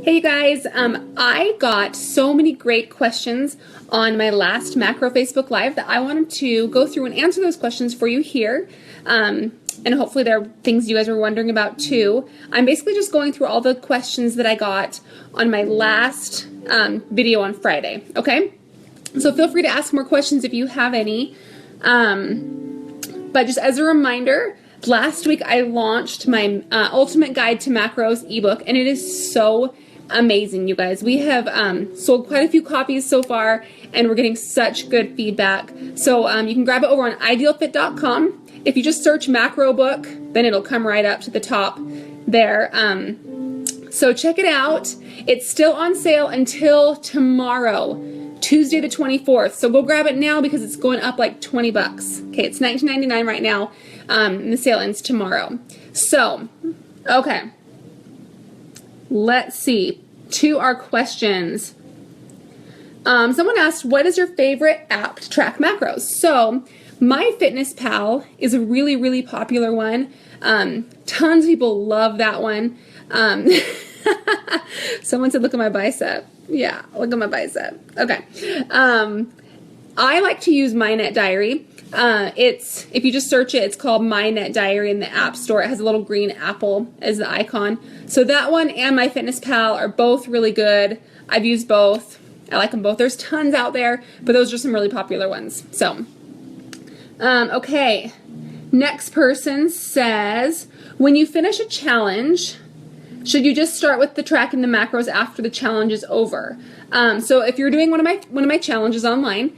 Hey you guys, I got so many great questions on my last macro Facebook Live that I wanted to go through and answer those questions for you here. And hopefully there are things you guys are wondering about too. I'm basically just going through all the questions that I got on my last video on Friday, okay? So feel free to ask more questions if you have any. But just as a reminder, last week I launched my Ultimate Guide to Macros ebook, and it is so amazing, you guys. We have sold quite a few copies so far, and we're getting such good feedback. So you can grab it over on idealfit.com. If you just search macro book, then it'll come right up to the top there. So check it out. It's still on sale until tomorrow, Tuesday the 24th. So go grab it now because it's going up like 20 bucks. Okay, it's $19.99 right now. And the sale ends tomorrow. So, okay. Let's see. To our questions. Someone asked, what is your favorite app to track macros? So, MyFitnessPal is a really, really popular one. Tons of people love that one. Someone said, look at my bicep. Yeah, look at my bicep. Okay. I like to use MyNet Diary. If you just search it, it's called MyNet Diary in the App Store. It has a little green apple as the icon. So that one and MyFitnessPal are both really good. I've used both. I like them both. There's tons out there, but those are some really popular ones. So, okay. Next person says, when you finish a challenge, should you just start with the tracking the macros after the challenge is over? So if you're doing one of my challenges online,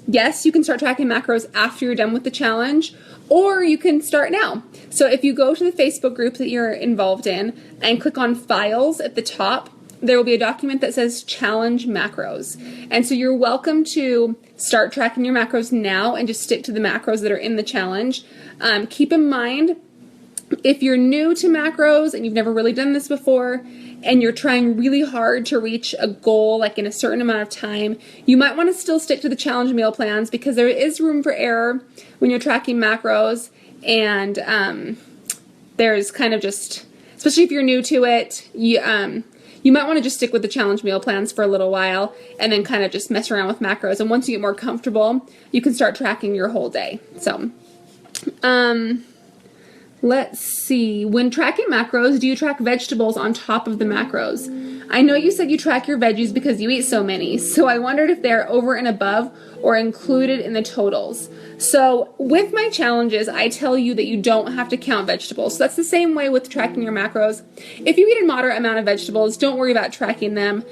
yes, you can start tracking macros after you're done with the challenge, or you can start now. So if you go to the Facebook group that you're involved in and click on Files at the top, there will be a document that says Challenge Macros. And so you're welcome to start tracking your macros now and just stick to the macros that are in the challenge. Keep in mind, if you're new to macros and you've never really done this before and you're trying really hard to reach a goal like in a certain amount of time, you might want to still stick to the challenge meal plans because there is room for error when you're tracking macros, and there's kind of just, especially if you're new to it, you might want to just stick with the challenge meal plans for a little while and then kind of just mess around with macros, and once you get more comfortable, you can start tracking your whole day. So, let's see. When tracking macros, do you track vegetables on top of the macros? I know you said you track your veggies because you eat so many, so I wondered if they're over and above or included in the totals. So with my challenges, I tell you that you don't have to count vegetables. So that's the same way with tracking your macros. If you eat a moderate amount of vegetables, don't worry about tracking them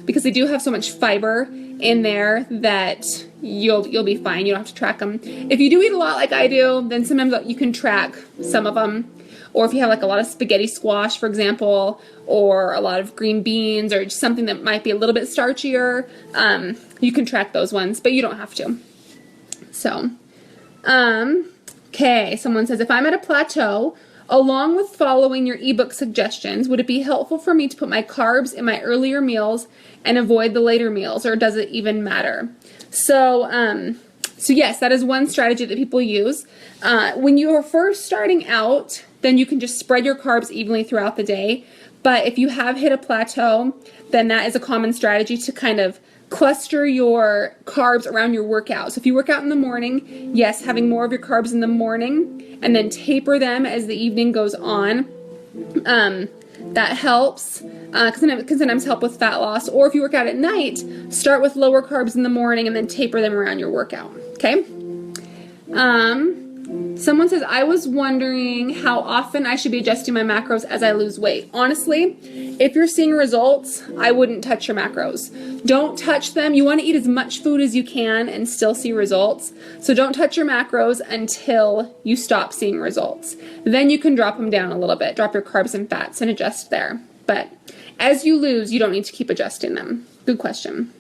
because they do have so much fiber in there that you'll be fine. You don't have to track them. If you do eat a lot like I do, then sometimes you can track some of them. Or if you have like a lot of spaghetti squash, for example, or a lot of green beans, or just something that might be a little bit starchier, you can track those ones, but you don't have to. So, okay, someone says, if I'm at a plateau, along with following your ebook suggestions, would it be helpful for me to put my carbs in my earlier meals and avoid the later meals, or does it even matter? So yes, that is one strategy that people use. When you are first starting out, then you can just spread your carbs evenly throughout the day. But if you have hit a plateau, then that is a common strategy to kind of cluster your carbs around your workout. So if you work out in the morning, yes, having more of your carbs in the morning and then taper them as the evening goes on. That helps, can sometimes help with fat loss. Or if you work out at night, start with lower carbs in the morning and then taper them around your workout, okay? Someone says, I was wondering how often I should be adjusting my macros as I lose weight. Honestly, if you're seeing results, I wouldn't touch your macros. Don't touch them. You want to eat as much food as you can and still see results. So don't touch your macros until you stop seeing results. Then you can drop them down a little bit, drop your carbs and fats and adjust there. But as you lose, you don't need to keep adjusting them. Good question.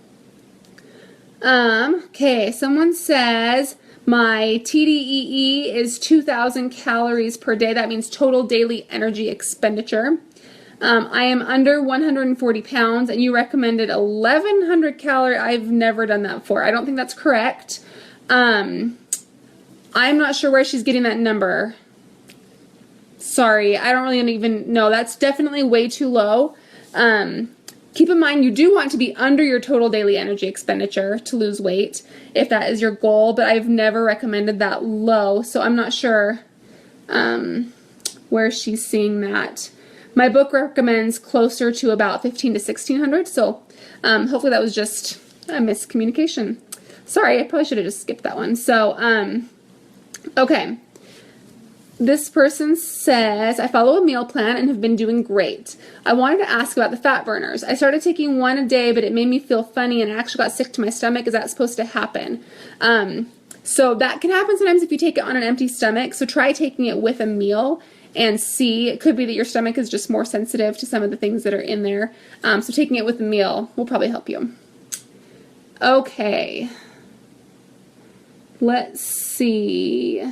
Okay, someone says, my Tdee is 2,000 calories per day. That means total daily energy expenditure. I am under 140 pounds, and you recommended 1,100 calorie. I've never done that before. I don't think that's correct. I'm not sure where she's getting that number. Sorry, I don't really even know. That's definitely way too low. Keep in mind, you do want to be under your total daily energy expenditure to lose weight, if that is your goal, but I've never recommended that low, so I'm not sure where she's seeing that. My book recommends closer to about 15 to 1600, so hopefully that was just a miscommunication. Sorry, I probably should have just skipped that one. So, okay. This person says, I follow a meal plan and have been doing great. I wanted to ask about the fat burners. I started taking one a day, but it made me feel funny and I actually got sick to my stomach. Is that supposed to happen? So that can happen sometimes if you take it on an empty stomach. So try taking it with a meal and see. It could be that your stomach is just more sensitive to some of the things that are in there. So taking it with a meal will probably help you. Okay. Let's see.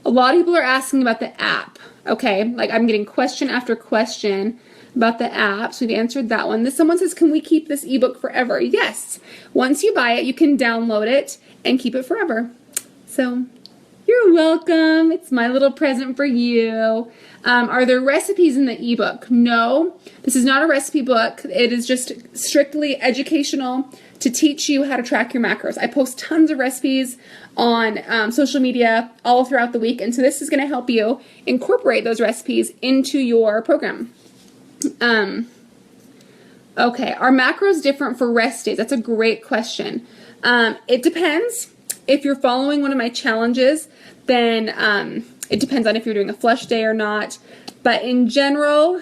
A lot of people are asking about the app, okay? Like, I'm getting question after question about the app, so we've answered that one. Someone says, can we keep this ebook forever? Yes. Once you buy it, you can download it and keep it forever. So, you're welcome. It's my little present for you. Are there recipes in the ebook? No. This is not a recipe book. It is just strictly educational to teach you how to track your macros. I post tons of recipes on social media all throughout the week, and so this is going to help you incorporate those recipes into your program. Okay, are macros different for rest days? That's a great question. It depends. If you're following one of my challenges, then it depends on if you're doing a flush day or not. But in general,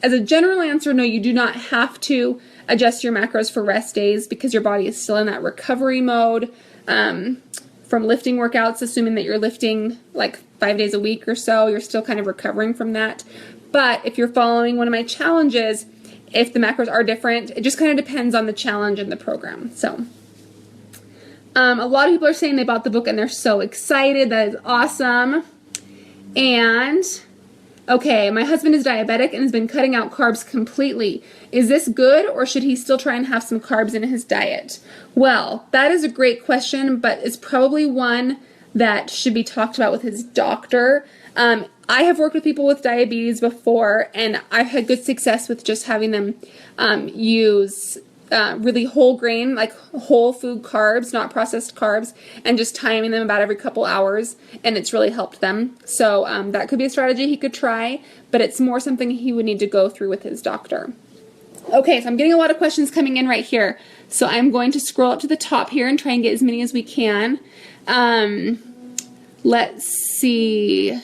as a general answer, no, you do not have to adjust your macros for rest days because your body is still in that recovery mode from lifting workouts, assuming that you're lifting like 5 days a week or so. You're still kind of recovering from that. But if you're following one of my challenges, if the macros are different, it just kind of depends on the challenge and the program. So a lot of people are saying they bought the book and they're so excited. That is awesome. And okay, my husband is diabetic and has been cutting out carbs completely. Is this good, or should he still try and have some carbs in his diet? Well, that is a great question, but it's probably one that should be talked about with his doctor. I have worked with people with diabetes before, and I've had good success with just having them use really whole grain, like whole food carbs, not processed carbs, and just timing them about every couple hours, and it's really helped them. So that could be a strategy he could try, but it's more something he would need to go through with his doctor. Okay, so I'm getting a lot of questions coming in right here, so I'm going to scroll up to the top here and try and get as many as we can. Let's see.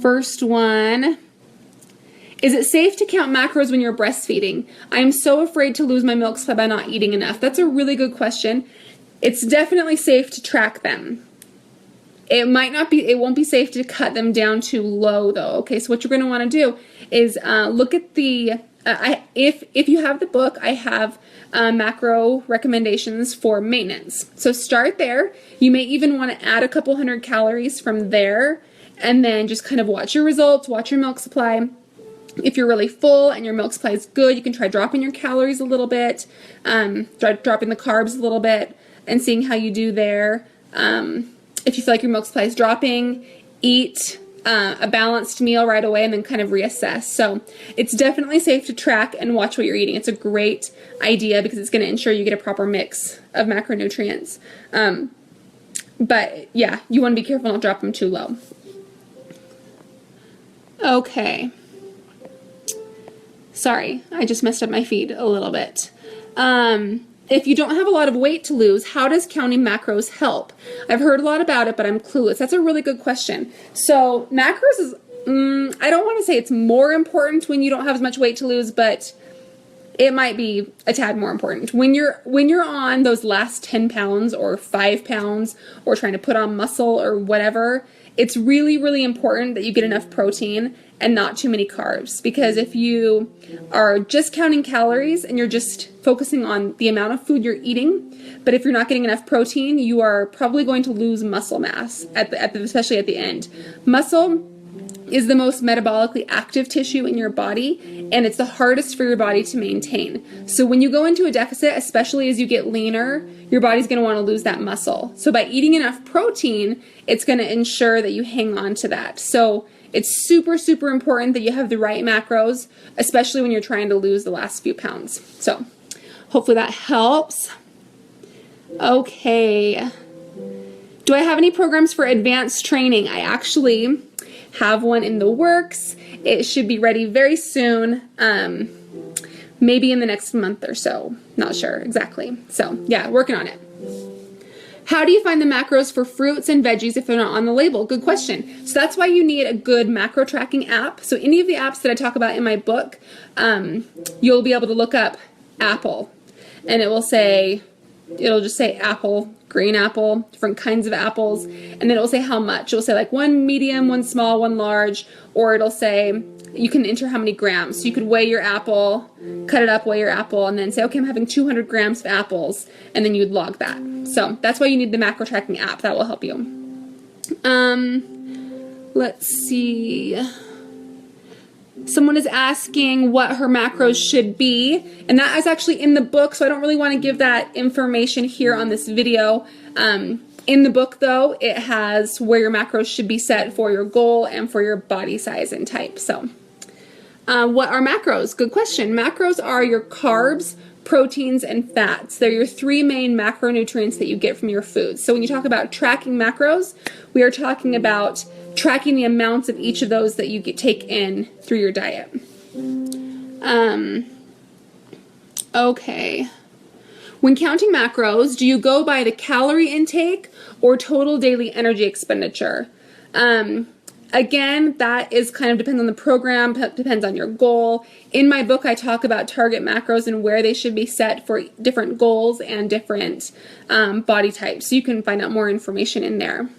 First one. Is it safe to count macros when you're breastfeeding? I am so afraid to lose my milk supply by not eating enough. That's a really good question. It's definitely safe to track them. It won't be safe to cut them down too low though. Okay, so what you're going to want to do is look at the, if you have the book, I have macro recommendations for maintenance. So start there. You may even want to add a couple hundred calories from there, and then just kind of watch your results, watch your milk supply. If you're really full and your milk supply is good, you can try dropping your calories a little bit, dropping the carbs a little bit, and seeing how you do there. If you feel like your milk supply is dropping, eat a balanced meal right away and then kind of reassess. So it's definitely safe to track and watch what you're eating. It's a great idea because it's going to ensure you get a proper mix of macronutrients. But yeah, you want to be careful not drop them too low. Okay. Sorry, I just messed up my feed a little bit. If you don't have a lot of weight to lose, how does counting macros help? I've heard a lot about it, but I'm clueless. That's a really good question. So macros is, I don't want to say it's more important when you don't have as much weight to lose, but it might be a tad more important. When you're on those last 10 pounds or 5 pounds or trying to put on muscle or whatever, it's really, really important that you get enough protein and not too many carbs, because if you are just counting calories and you're just focusing on the amount of food you're eating, but if you're not getting enough protein, you are probably going to lose muscle mass, especially at the end. Muscle is the most metabolically active tissue in your body, and it's the hardest for your body to maintain. So when you go into a deficit, especially as you get leaner, your body's going to want to lose that muscle. So by eating enough protein, it's going to ensure that you hang on to that. So it's super, super important that you have the right macros, especially when you're trying to lose the last few pounds. So hopefully that helps. Okay. Do I have any programs for advanced training? I actually have one in the works. It should be ready very soon, maybe in the next month or so. Not sure exactly. So yeah, working on it. How do you find the macros for fruits and veggies if they're not on the label? Good question. So that's why you need a good macro tracking app. So any of the apps that I talk about in my book, you'll be able to look up apple, and it'll just say apple, green apple, different kinds of apples, and then it'll say how much. It'll say like one medium, one small, one large, or it'll say you can enter how many grams. So you could weigh your apple, cut it up, weigh your apple, and then say, okay, I'm having 200 grams of apples, and then you'd log that. So that's why you need the macro tracking app. That will help you. Let's see. Someone is asking what her macros should be, and that is actually in the book, so I don't really want to give that information here on this video. In the book, though, it has where your macros should be set for your goal and for your body size and type. So, what are macros? Good question. Macros are your carbs, proteins, and fats. They're your three main macronutrients that you get from your foods. So when you talk about tracking macros, we are talking about tracking the amounts of each of those that you take in through your diet. Okay. When counting macros, do you go by the calorie intake or total daily energy expenditure? Again, that is kind of depends on the program, depends on your goal. In my book, I talk about target macros and where they should be set for different goals and different body types. So you can find out more information in there.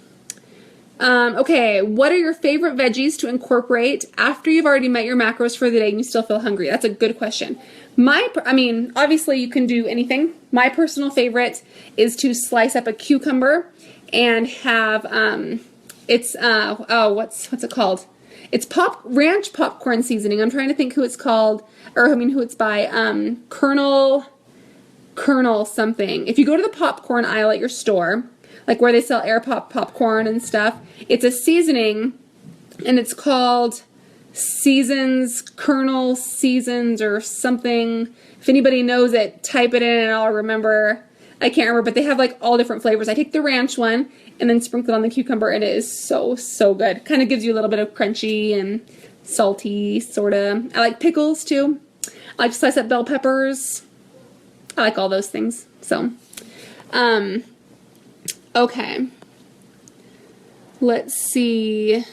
Okay, what are your favorite veggies to incorporate after you've already met your macros for the day and you still feel hungry? That's a good question. Obviously you can do anything. My personal favorite is to slice up a cucumber and have, what's it called? It's ranch popcorn seasoning. I'm trying to think who it's called, who it's by, Colonel something. If you go to the popcorn aisle at your store, like where they sell air popcorn and stuff, it's a seasoning, and it's called Colonel Seasons or something. If anybody knows it, type it in and I'll remember. I can't remember, but they have like all different flavors. I take the ranch one and then sprinkle it on the cucumber, and it is so, so good. Kind of gives you a little bit of crunchy and salty, sort of. I like pickles too. I like to slice up bell peppers. I like all those things. So, okay. Let's see.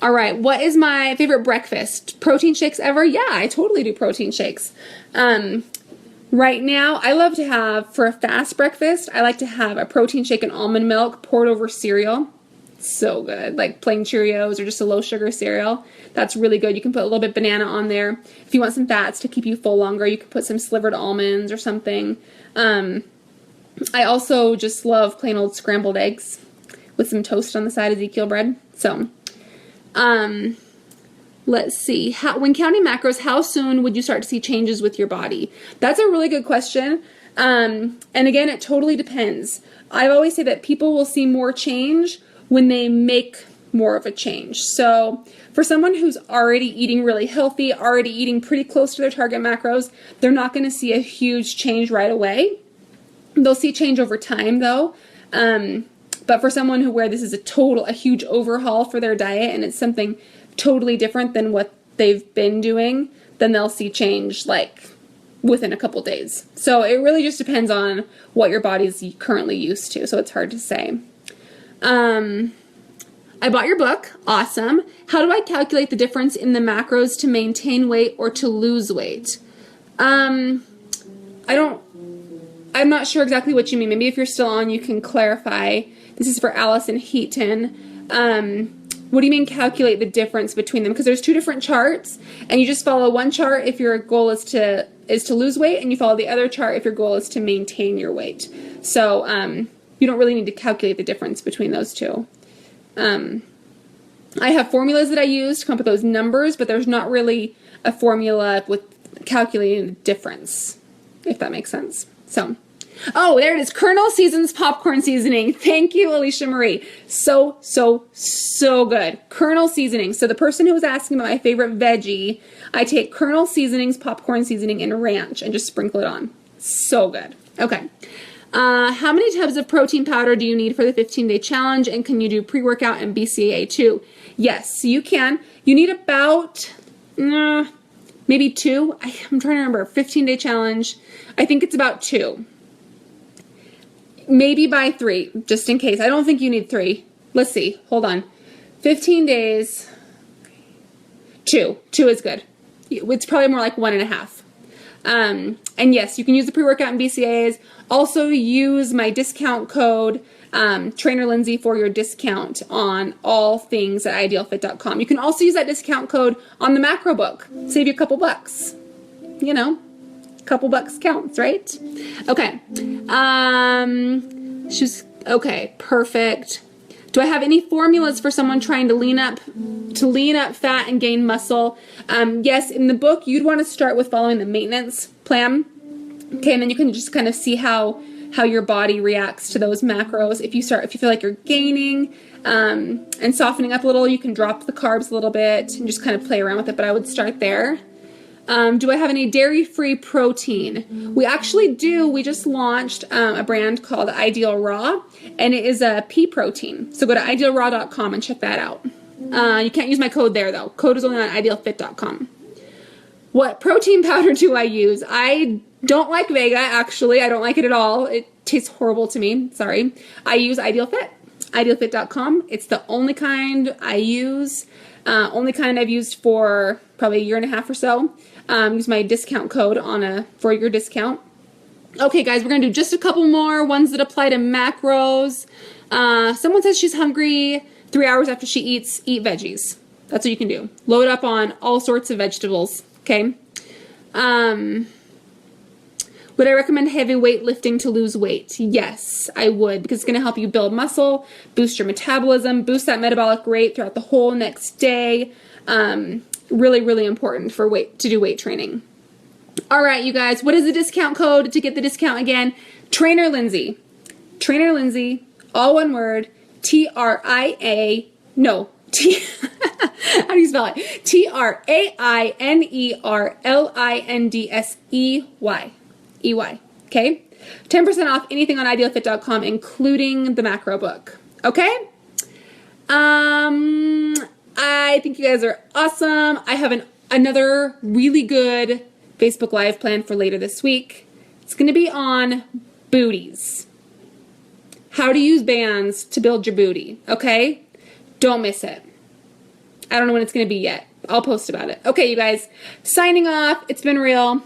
All right, what is my favorite breakfast? Protein shakes ever? Yeah, I totally do protein shakes. Right now, I love to have, for a fast breakfast, I like to have a protein shake and almond milk poured over cereal. So good, like plain Cheerios or just a low sugar cereal. That's really good. You can put a little bit of banana on there. If you want some fats to keep you full longer, you can put some slivered almonds or something. I also just love plain old scrambled eggs with some toast on the side, Ezekiel bread. So, let's see. When counting macros, how soon would you start to see changes with your body? That's a really good question. And again, it totally depends. I always say that people will see more change when they make more of a change. So for someone who's already eating really healthy, already eating pretty close to their target macros, they're not going to see a huge change right away. They'll see change over time though. But for someone where this is a huge overhaul for their diet and it's something totally different than what they've been doing, then they'll see change like within a couple days. So it really just depends on what your body's currently used to. So it's hard to say. I bought your book. Awesome. How do I calculate the difference in the macros to maintain weight or to lose weight? I'm not sure exactly what you mean. Maybe if you're still on, you can clarify. This is for Allison Heaton. What do you mean calculate the difference between them? Because there's two different charts, and you just follow one chart if your goal is to lose weight, and you follow the other chart if your goal is to maintain your weight. So you don't really need to calculate the difference between those two. I have formulas that I use to come up with those numbers, but there's not really a formula with calculating the difference, if that makes sense. So, oh, there it is. Colonel Seasons popcorn seasoning. Thank you, Alicia Marie. So good. Colonel seasoning. So the person who was asking about my favorite veggie, I take Colonel Seasonings popcorn seasoning and ranch and just sprinkle it on. So good. Okay. How many tubs of protein powder do you need for the 15-day challenge? And can you do pre-workout and BCAA too? Yes, you can. You need about maybe 2. I'm trying to remember. 15-day challenge. I think it's about 2. Maybe by 3, just in case. I don't think you need 3. Let's see. Hold on. 15 days. 2. 2 is good. It's probably more like 1.5. And yes, you can use the pre-workout and BCAAs. Also use my discount code, Trainer Lindsey, for your discount on all things at idealfit.com. You can also use that discount code on the macro book. Save you a couple bucks. You know, a couple bucks counts, right? Okay. Okay, perfect. Do I have any formulas for someone trying to lean up fat and gain muscle? Yes, in the book, you'd want to start with following the maintenance plan. Okay, and then you can just kind of see how your body reacts to those macros. If you feel like you're gaining and softening up a little, you can drop the carbs a little bit and just kind of play around with it, but I would start there. Do I have any dairy-free protein? We actually do. We just launched a brand called Ideal Raw, and it is a pea protein. So go to idealraw.com and check that out. You can't use my code there, though. Code is only on idealfit.com. What protein powder do I use? I don't like Vega, actually. I don't like it at all. It tastes horrible to me. Sorry. I use Ideal Fit, idealfit.com. It's the only kind I use. Only kind I've used for probably 1.5 years or so. Use my discount code for your discount. Okay, guys, we're going to do just a couple more ones that apply to macros. Someone says she's hungry 3 hours after she eats. Eat veggies. That's what you can do. Load up on all sorts of vegetables. Okay. Would I recommend heavy weightlifting to lose weight? Yes, I would, because it's going to help you build muscle, boost your metabolism, boost that metabolic rate throughout the whole next day. Really, really important to do weight training. All right, you guys, what is the discount code to get the discount again? Trainer Lindsey. Trainer Lindsey, all one word, T-R-I-A, no, how do you spell it? Trainerlindsey. EY. Okay? 10% off anything on idealfit.com, including the macro book. Okay? I think you guys are awesome. I have another really good Facebook Live planned for later this week. It's going to be on booties. How to use bands to build your booty. Okay? Don't miss it. I don't know when it's going to be yet. I'll post about it. Okay, you guys. Signing off. It's been real.